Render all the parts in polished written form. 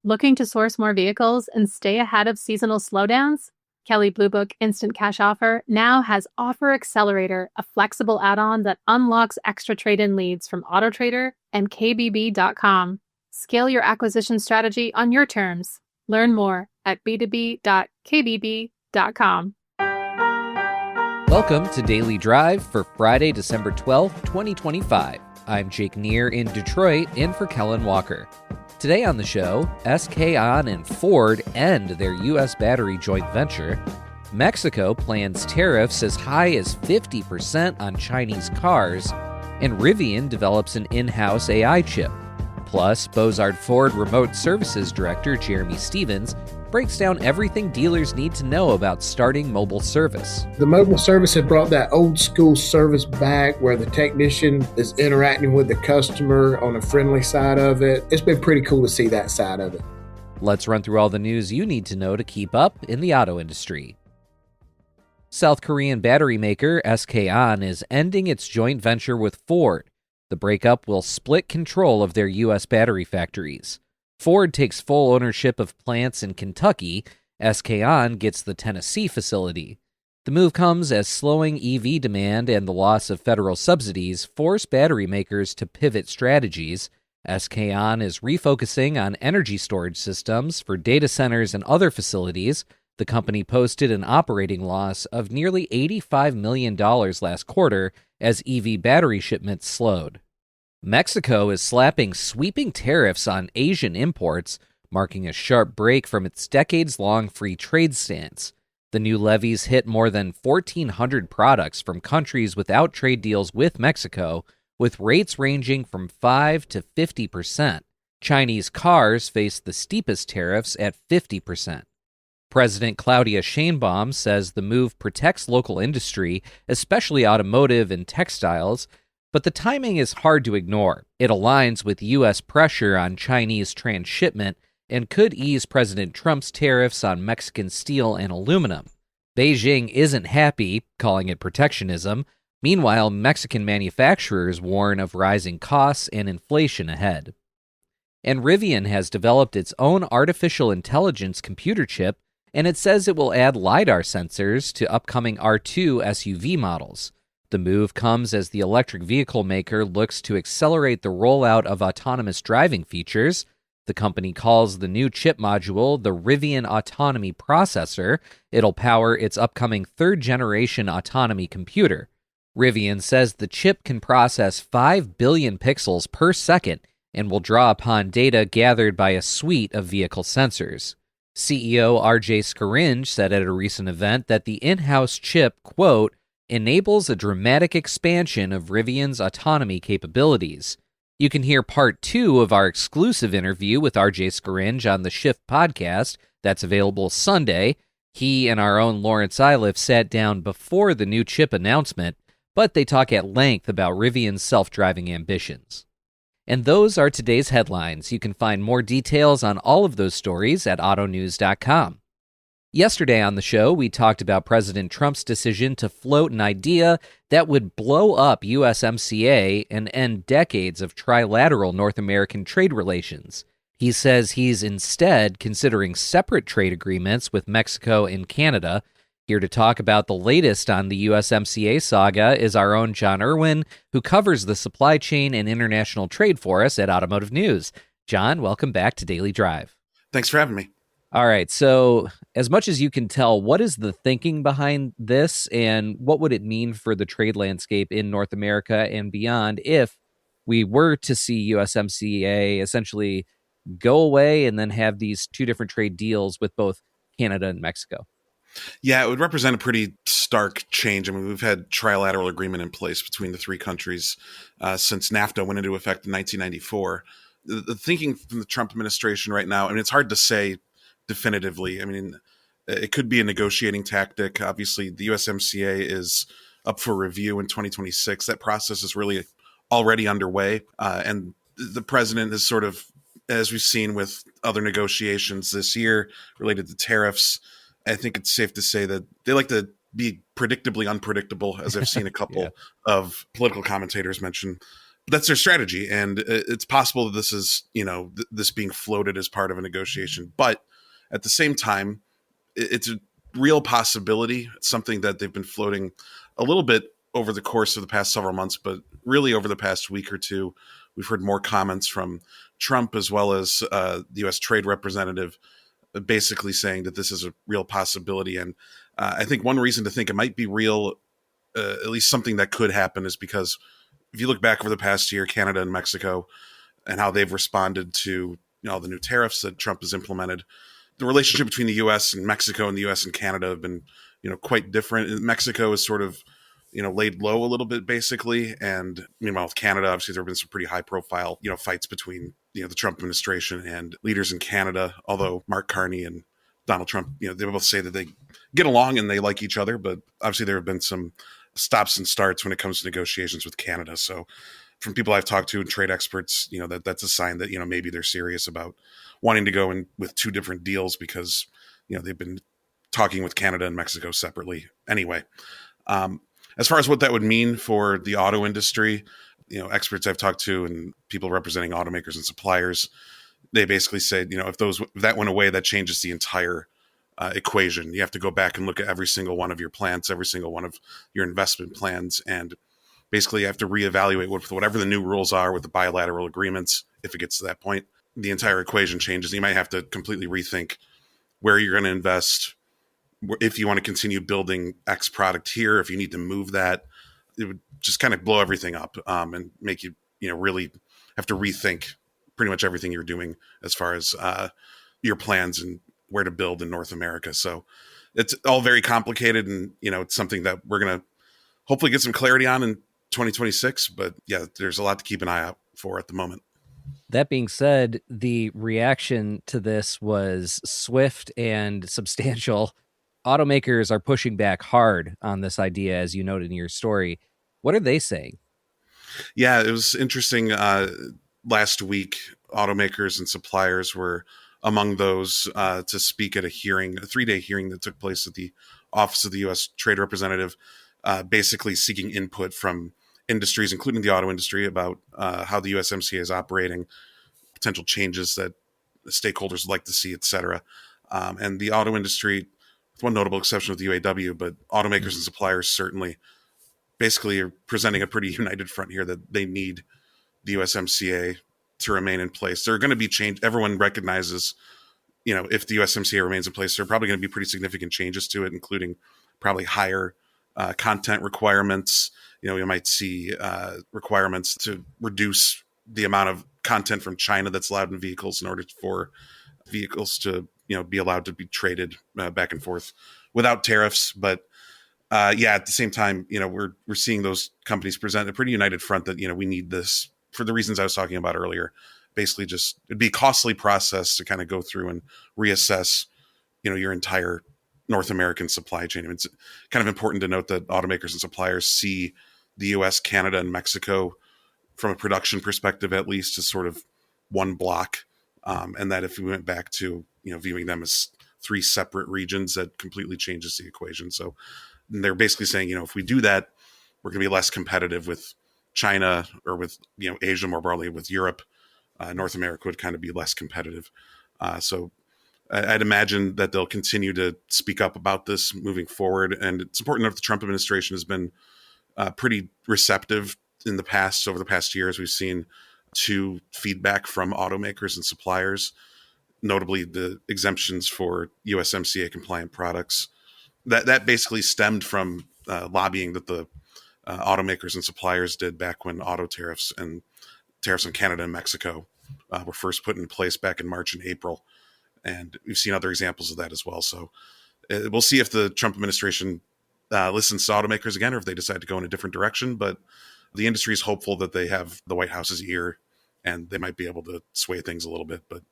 Looking to source more vehicles and stay ahead of seasonal slowdowns? Kelley Blue Book Instant Cash Offer now has Offer Accelerator, a flexible add-on that unlocks extra trade-in leads from AutoTrader and KBB.com. Scale your acquisition strategy on your terms. Learn more at b2b.kbb.com. Welcome to Daily Drive for Friday, December 12th, 2025. I'm Jake Neer in Detroit, in for Kellen Walker. Today on the show, SK On and Ford end their U.S. battery joint venture. Mexico plans tariffs as high as 50% on Chinese cars. And Rivian develops an in-house AI chip. Plus, Bozard Ford Remote Services Director Jeremy Stevens breaks down everything dealers need to know about starting mobile service. The mobile service had brought that old school service back where the technician is interacting with the customer on a friendly side of it. It's been pretty cool to see that side of it. Let's run through all the news you need to know to keep up in the auto industry. South Korean battery maker SK On is ending its joint venture with Ford. The breakup will split control of their U.S. battery factories. Ford takes full ownership of plants in Kentucky. SK On gets the Tennessee facility. The move comes as slowing EV demand and the loss of federal subsidies force battery makers to pivot strategies. SK On is refocusing on energy storage systems for data centers and other facilities. The company posted an operating loss of nearly $85 million last quarter as EV battery shipments slowed. Mexico is slapping sweeping tariffs on Asian imports, marking a sharp break from its decades-long free trade stance. The new levies hit more than 1,400 products from countries without trade deals with Mexico, with rates ranging from 5 to 50%. Chinese cars face the steepest tariffs at 50%. President Claudia Sheinbaum says the move protects local industry, especially automotive and textiles, but the timing is hard to ignore. It aligns with U.S. pressure on Chinese transshipment and could ease President Trump's tariffs on Mexican steel and aluminum. Beijing isn't happy, calling it protectionism. Meanwhile, Mexican manufacturers warn of rising costs and inflation ahead. And Rivian has developed its own artificial intelligence computer chip, and it says it will add LiDAR sensors to upcoming R2 SUV models. The move comes as the electric vehicle maker looks to accelerate the rollout of autonomous driving features. The company calls the new chip module the Rivian Autonomy Processor. It'll power its upcoming third-generation autonomy computer. Rivian says the chip can process 5 billion pixels per second and will draw upon data gathered by a suite of vehicle sensors. CEO RJ Scaringe said at a recent event that the in-house chip, quote, enables a dramatic expansion of Rivian's autonomy capabilities. You can hear part 2 of our exclusive interview with RJ Scaringe on the Shift podcast. That's available Sunday. He and our own Lawrence Iliff sat down before the new chip announcement, but they talk at length about Rivian's self-driving ambitions. And those are today's headlines. You can find more details on all of those stories at autonews.com. Yesterday on the show, we talked about President Trump's decision to float an idea that would blow up USMCA and end decades of trilateral North American trade relations. He says he's instead considering separate trade agreements with Mexico and Canada. Here to talk about the latest on the USMCA saga is our own John Irwin, who covers the supply chain and international trade for us at Automotive News. John, welcome back to Daily Drive. Thanks for having me. All right, so as much as you can tell, what is the thinking behind this, and what would it mean for the trade landscape in North America and beyond if we were to see USMCA essentially go away and then have these two different trade deals with both Canada and Mexico? Yeah, it would represent a pretty stark change. I mean, we've had trilateral agreement in place between the three countries since NAFTA went into effect in 1994. The thinking from the Trump administration right now, I mean, it's hard to say definitively. I mean, it could be a negotiating tactic. Obviously, the USMCA is up for review in 2026. That process is really already underway. And the president is sort of, as we've seen with other negotiations this year related to tariffs, I think it's safe to say that they like to be predictably unpredictable, as I've seen a couple of political commentators mention. that's their strategy, and it's possible that this is, this being floated as part of a negotiation. But at the same time, it's a real possibility. It's something that they've been floating a little bit over the course of the past several months, but really over the past week or two, we've heard more comments from Trump as well as the U.S. Trade Representative, basically saying that this is a real possibility. And I think one reason to think it might be real, at least something that could happen, is because if you look back over the past year, Canada and Mexico and how they've responded to the new tariffs that Trump has implemented, the relationship between the U.S. and Mexico and the U.S. and Canada have been quite different. Mexico is sort of laid low a little bit, basically, and meanwhile with Canada, obviously there have been some pretty high profile fights between the Trump administration and leaders in Canada. Although Mark Carney and Donald Trump, they both say that they get along and they like each other, but obviously there have been some stops and starts when it comes to negotiations with Canada. So from people I've talked to and trade experts, that's a sign that, maybe they're serious about wanting to go in with two different deals because, they've been talking with Canada and Mexico separately anyway. As far as what that would mean for the auto industry, experts I've talked to and people representing automakers and suppliers, they basically said, if that went away, that changes the entire equation. You have to go back and look at every single one of your plants, every single one of your investment plans, and basically you have to reevaluate whatever the new rules are with the bilateral agreements. If it gets to that point, the entire equation changes. You might have to completely rethink where you're going to invest, if you want to continue building X product here, if you need to move that. It would just kind of blow everything up and make you, really have to rethink pretty much everything you're doing as far as your plans and where to build in North America. So it's all very complicated, and it's something that we're going to hopefully get some clarity on in 2026. But yeah, there's a lot to keep an eye out for at the moment. That being said, the reaction to this was swift and substantial. Automakers are pushing back hard on this idea, as you noted in your story. What are they saying? Yeah, it was interesting. Last week, automakers and suppliers were among those to speak at a 3-day hearing that took place at the Office of the U.S. Trade Representative, basically seeking input from industries, including the auto industry, about how the USMCA is operating, potential changes that stakeholders would like to see, et cetera. And the auto industry, with one notable exception with the UAW, but automakers and suppliers certainly basically are presenting a pretty united front here that they need the USMCA to remain in place. There are going to be change. Everyone recognizes, if the USMCA remains in place, there are probably going to be pretty significant changes to it, including probably higher content requirements. You might see requirements to reduce the amount of content from China that's allowed in vehicles in order for vehicles to, be allowed to be traded back and forth without tariffs. But at the same time, we're seeing those companies present a pretty united front that, we need this for the reasons I was talking about earlier. Basically, just it'd be a costly process to kind of go through and reassess, your entire North American supply chain. It's kind of important to note that automakers and suppliers see the U.S., Canada, and Mexico from a production perspective, at least, as sort of one block. And that if we went back to, viewing them as three separate regions, that completely changes the equation. So they're basically saying, if we do that, we're going to be less competitive with China or with, Asia more broadly, with Europe. North America would kind of be less competitive. So I'd imagine that they'll continue to speak up about this moving forward. And it's important to note the Trump administration has been pretty receptive in the past, over the past years. We've seen to feedback from automakers and suppliers, notably the exemptions for USMCA compliant products. That basically stemmed from lobbying that the automakers and suppliers did back when auto tariffs and tariffs on Canada and Mexico were first put in place back in March and April. And we've seen other examples of that as well. So we'll see if the Trump administration listens to automakers again, or if they decide to go in a different direction. But the industry is hopeful that they have the White House's ear and they might be able to sway things a little bit. But,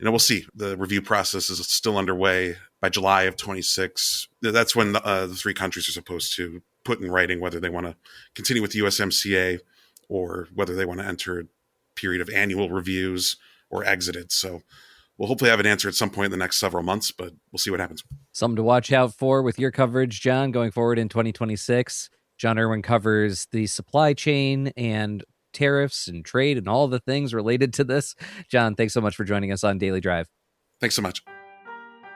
we'll see. The review process is still underway. By July of 26, that's when the three countries are supposed to put in writing whether they want to continue with the USMCA or whether they want to enter a period of annual reviews or exit it. So we'll hopefully have an answer at some point in the next several months, but we'll see what happens. Something to watch out for with your coverage, John, going forward in 2026. John Irwin covers the supply chain and tariffs and trade and all the things related to this. John, thanks so much for joining us on Daily Drive. Thanks so much.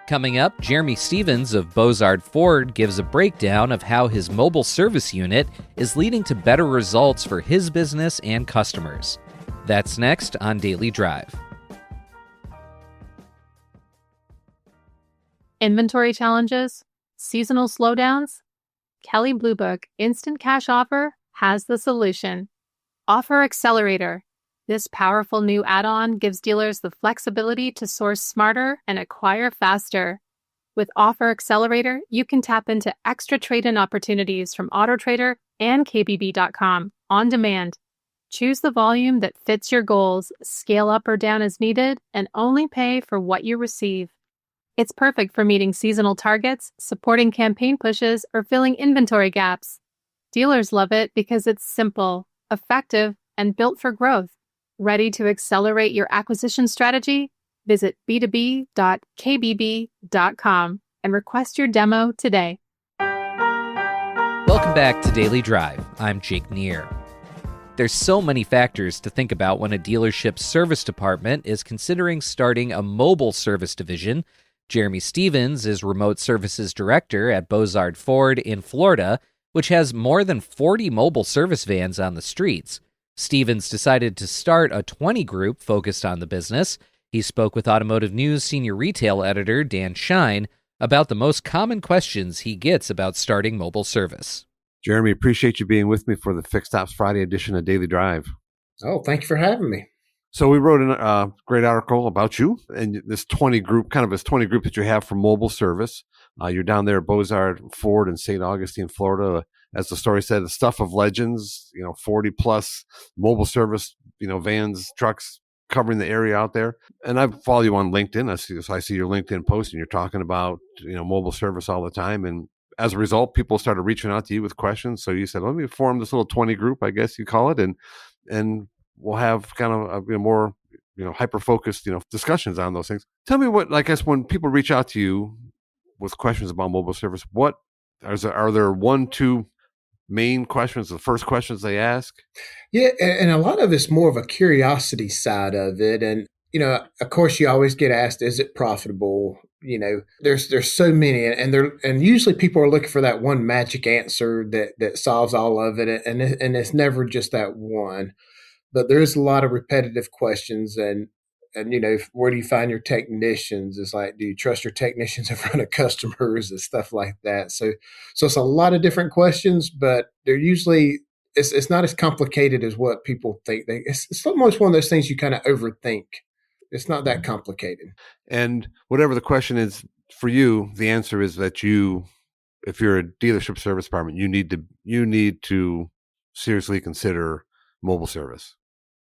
Coming up, Jeremy Stevens of Bozard Ford gives a breakdown of how his mobile service unit is leading to better results for his business and customers. That's next on Daily Drive. Inventory challenges? Seasonal slowdowns? Kelley Blue Book Instant Cash Offer has the solution. Offer Accelerator. This powerful new add-on gives dealers the flexibility to source smarter and acquire faster. With Offer Accelerator, you can tap into extra trade-in opportunities from AutoTrader and KBB.com on demand. Choose the volume that fits your goals, scale up or down as needed, and only pay for what you receive. It's perfect for meeting seasonal targets, supporting campaign pushes, or filling inventory gaps. Dealers love it because it's simple, effective, and built for growth. Ready to accelerate your acquisition strategy? Visit b2b.kbb.com and request your demo today. Welcome back to Daily Drive. I'm Jake Neer. There's so many factors to think about when a dealership's service department is considering starting a mobile service division. Jeremy Stevens is Remote Services Director at Bozard Ford in Florida, which has more than 40 mobile service vans on the streets. Stevens decided to start a 20 group focused on the business. He spoke with Automotive News senior retail editor Dan Shine about the most common questions he gets about starting mobile service. Jeremy, appreciate you being with me for the Fixed Ops Friday edition of Daily Drive. Oh, thank you for having me. So we wrote a great article about you and this 20 group, kind of this 20 group that you have for mobile service. You're down there at Bozard Ford in St. Augustine, Florida. As the story said, the stuff of legends, 40 plus mobile service, vans, trucks covering the area out there. And I follow you on LinkedIn. I see your LinkedIn post and you're talking about, mobile service all the time. And as a result, people started reaching out to you with questions. So you said, let me form this little 20 group, I guess you call it. And we'll have kind of a more, hyper-focused, discussions on those things. Tell me what, I guess when people reach out to you with questions about mobile service, what are there one, two main questions, the first questions they ask? Yeah, and a lot of it's more of a curiosity side of it. And, of course, you always get asked, is it profitable? There's so many, and usually people are looking for that one magic answer that solves all of it. And it's never just that one. But there's a lot of repetitive questions and where do you find your technicians? It's like, do you trust your technicians in front of customers and stuff like that? So it's a lot of different questions, but they're usually, it's not as complicated as what people think. It's almost one of those things you kind of overthink. It's not that complicated. And whatever the question is for you, the answer is that if you're a dealership service department, you need to seriously consider mobile service.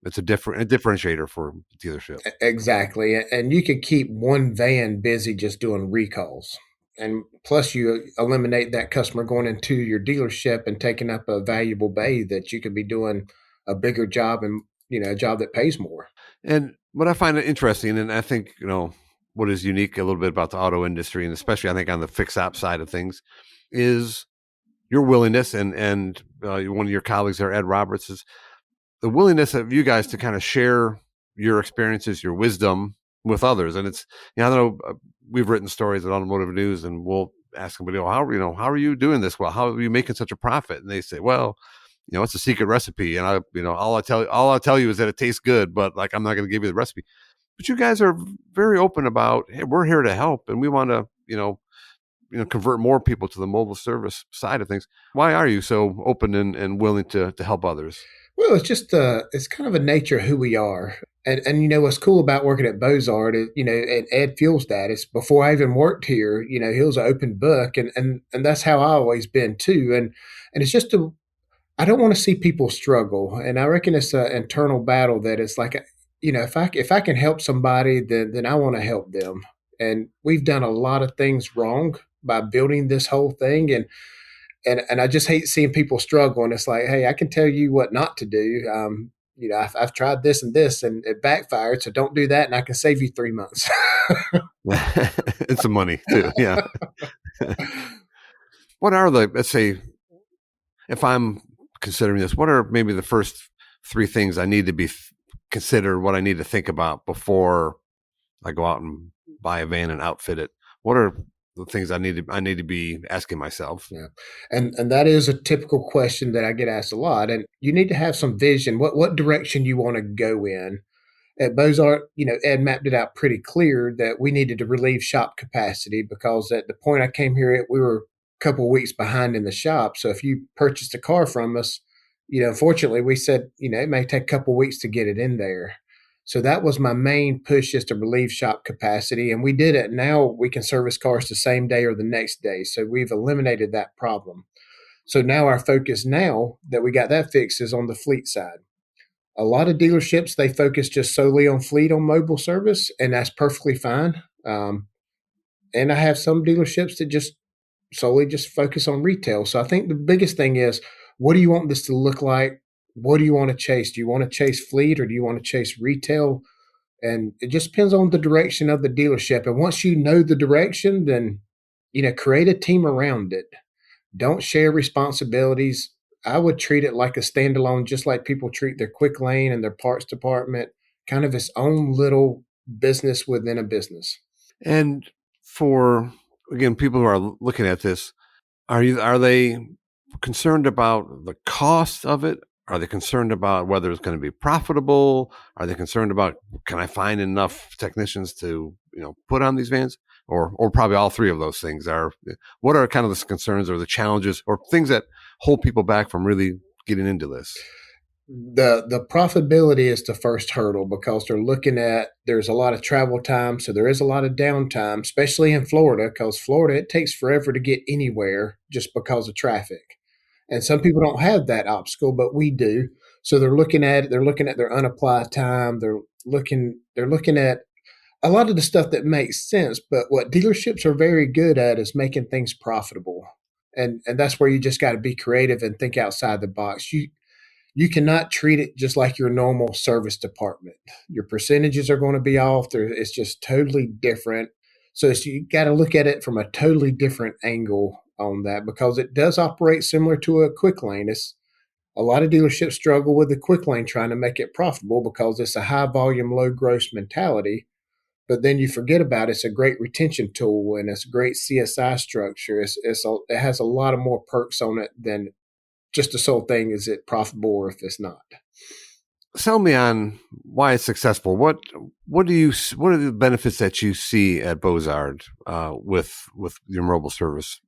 It's a differentiator for dealership. Exactly. And you could keep one van busy just doing recalls. And plus you eliminate that customer going into your dealership and taking up a valuable bay that you could be doing a bigger job and, a job that pays more. And what I find interesting, and I think, what is unique a little bit about the auto industry, and especially I think on the fixed ops side of things, is your willingness and one of your colleagues there, Ed Roberts, is the willingness of you guys to kind of share your experiences, your wisdom with others. And it's, I don't know, we've written stories at Automotive News and we'll ask somebody, how are you doing this? Well, how are you making such a profit? And they say, well, it's a secret recipe. And all I'll tell you is that it tastes good, but I'm not going to give you the recipe. But you guys are very open about, hey, we're here to help and we want to, convert more people to the mobile service side of things. Why are you so open and willing to help others? Well, it's just it's kind of a nature of who we are, and what's cool about working at Bozard is and Ed fuels that. It's before I even worked here, he was an open book, and that's how I always been too. And it's just I don't want to see people struggle, and I reckon it's an internal battle that it's like if I can help somebody, then I want to help them. And we've done a lot of things wrong by building this whole thing, and I just hate seeing people struggle. And it's like, hey, I can tell you what not to do. I've tried this and this, and it backfired. So don't do that, and I can save you 3 months. And some money too. Yeah. What are let's say, if I'm considering this, what are maybe the first three things I need to be consider, what I need to think about before I go out and buy a van and outfit it? What are the things I need to be asking myself? Yeah. And that is a typical question that I get asked a lot. And you need to have some vision, what direction you want to go in. At Bozart, Ed mapped it out pretty clear that we needed to relieve shop capacity, because at the point I came here, we were a couple of weeks behind in the shop. So if you purchased a car from us, fortunately we said, it may take a couple of weeks to get it in there. So that was my main push, is to relieve shop capacity. And we did it. Now we can service cars the same day or the next day. So we've eliminated that problem. So now our focus, now that we got that fixed, is on the fleet side. A lot of dealerships, they focus just solely on fleet on mobile service, and that's perfectly fine. And I have some dealerships that just solely just focus on retail. So I think the biggest thing is, what do you want this to look like? What do you want to chase? Do you want to chase fleet, or do you want to chase retail? And it just depends on the direction of the dealership. And once you know the direction, then, create a team around it. Don't share responsibilities. I would treat it like a standalone, just like people treat their quick lane and their parts department, kind of its own little business within a business. And for, again, people who are looking at this, are they concerned about the cost of it? Are they concerned about whether it's going to be profitable? Are they concerned about, can I find enough technicians to, put on these vans? Or probably all three of those things are. What are kind of the concerns or the challenges or things that hold people back from really getting into this? The profitability is the first hurdle, because they're looking at, there's a lot of travel time. So there is a lot of downtime, especially in Florida, because Florida, it takes forever to get anywhere just because of traffic. And some people don't have that obstacle, but we do. So they're looking at it. They're looking at their unapplied time. They're looking at a lot of the stuff that makes sense. But what dealerships are very good at is making things profitable. And that's where you just got to be creative and think outside the box. You cannot treat it just like your normal service department. Your percentages are going to be off. It's just totally different. So you got to look at it from a totally different angle on that, because it does operate similar to a quick lane. A lot of dealerships struggle with the quick lane trying to make it profitable, because it's a high volume, low gross mentality. But then you forget about it's a great retention tool, and it's a great CSI structure. It has a lot of more perks on it than just the sole thing, is it profitable or if it's not. Sell me on why it's successful. What are the benefits that you see at Bozard with your mobile service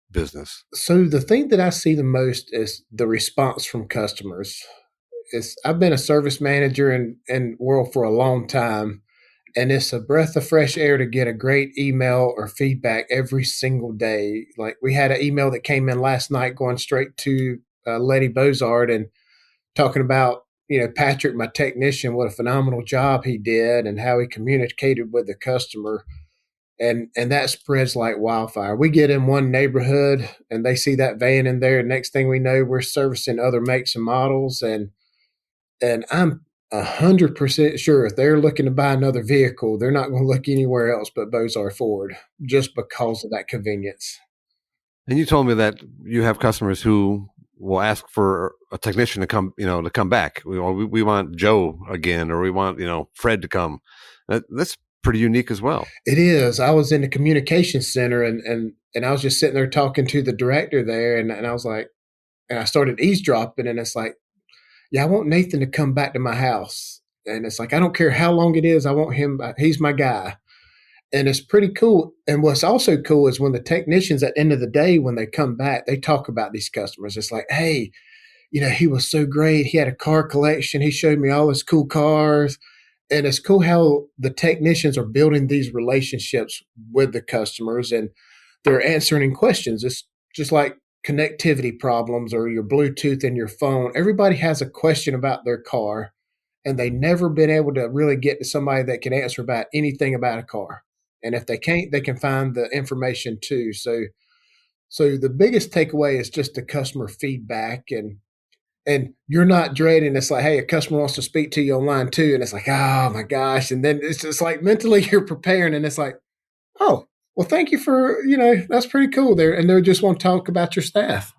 business? So the thing that I see the most is the response from customers. I've been a service manager in World for a long time, and it's a breath of fresh air to get a great email or feedback every single day. Like, we had an email that came in last night going straight to Lady Bozard and talking about, Patrick, my technician, what a phenomenal job he did and how he communicated with the customer. And that spreads like wildfire. We get in one neighborhood and they see that van in there. Next thing we know, we're servicing other makes and models. And I'm 100% sure if they're looking to buy another vehicle, they're not going to look anywhere else but Bozard Ford, just because of that convenience. And you told me that you have customers who will ask for a technician to come back. We want Joe again, or we want, Fred to come. That's pretty unique as well. It is. I was in the communications center and I was just sitting there talking to the director there, and I was like, and I started eavesdropping, and it's like, yeah, I want Nathan to come back to my house. And it's like, I don't care how long it is. I want him. He's my guy. And it's pretty cool. And what's also cool is when the technicians at the end of the day, when they come back, they talk about these customers. It's like, hey, he was so great. He had a car collection. He showed me all his cool cars. And it's cool how the technicians are building these relationships with the customers, and they're answering questions. It's just like connectivity problems or your Bluetooth in your phone. Everybody has a question about their car, and they never been able to really get to somebody that can answer about anything about a car. And if they can't, they can find the information too. So the biggest takeaway is just the customer feedback, and you're not dreading. It's like, hey, a customer wants to speak to you online too. And it's like, oh my gosh. And then it's just like mentally you're preparing, and it's like, oh, well, thank you for, that's pretty cool there. And they just want to talk about your staff.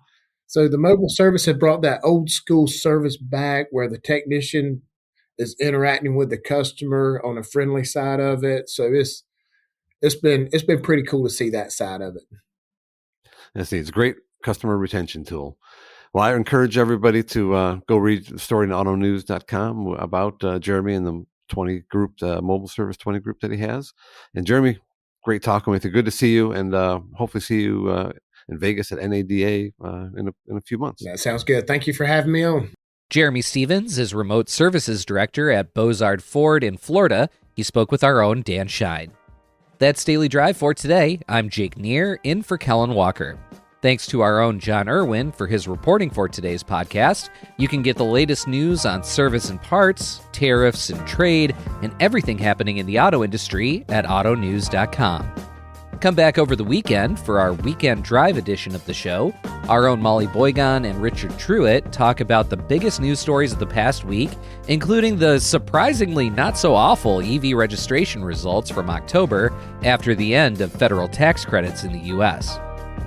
So the mobile service had brought that old school service back where the technician is interacting with the customer on a friendly side of it. So it's been pretty cool to see that side of it. It's a great customer retention tool. Well, I encourage everybody to go read the story on autonews.com about Jeremy and the 20 group, mobile service 20 group that he has. And Jeremy, great talking with you. Good to see you, and hopefully see you in Vegas at NADA in a few months. That sounds good. Thank you for having me on. Jeremy Stevens is Remote Services Director at Bozard Ford in Florida. He spoke with our own Dan Scheid. That's Daily Drive for today. I'm Jake Neer, in for Kellen Walker. Thanks to our own John Irwin for his reporting for today's podcast. You can get the latest news on service and parts, tariffs and trade, and everything happening in the auto industry at autonews.com. Come back over the weekend for our Weekend Drive edition of the show. Our own Molly Boygan and Richard Truitt talk about the biggest news stories of the past week, including the surprisingly not-so-awful EV registration results from October after the end of federal tax credits in the U.S.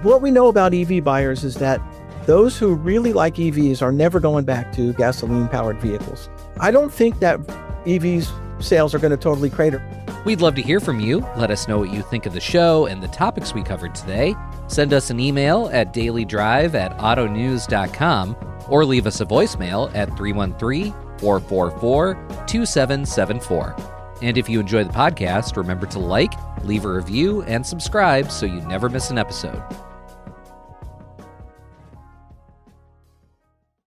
What we know about EV buyers is that those who really like EVs are never going back to gasoline-powered vehicles. I don't think that EVs sales are going to totally crater. We'd love to hear from you. Let us know what you think of the show and the topics we covered today. Send us an email at dailydrive@autonews.com or leave us a voicemail at 313-444-2774. And if you enjoy the podcast, remember to like, leave a review, and subscribe so you never miss an episode.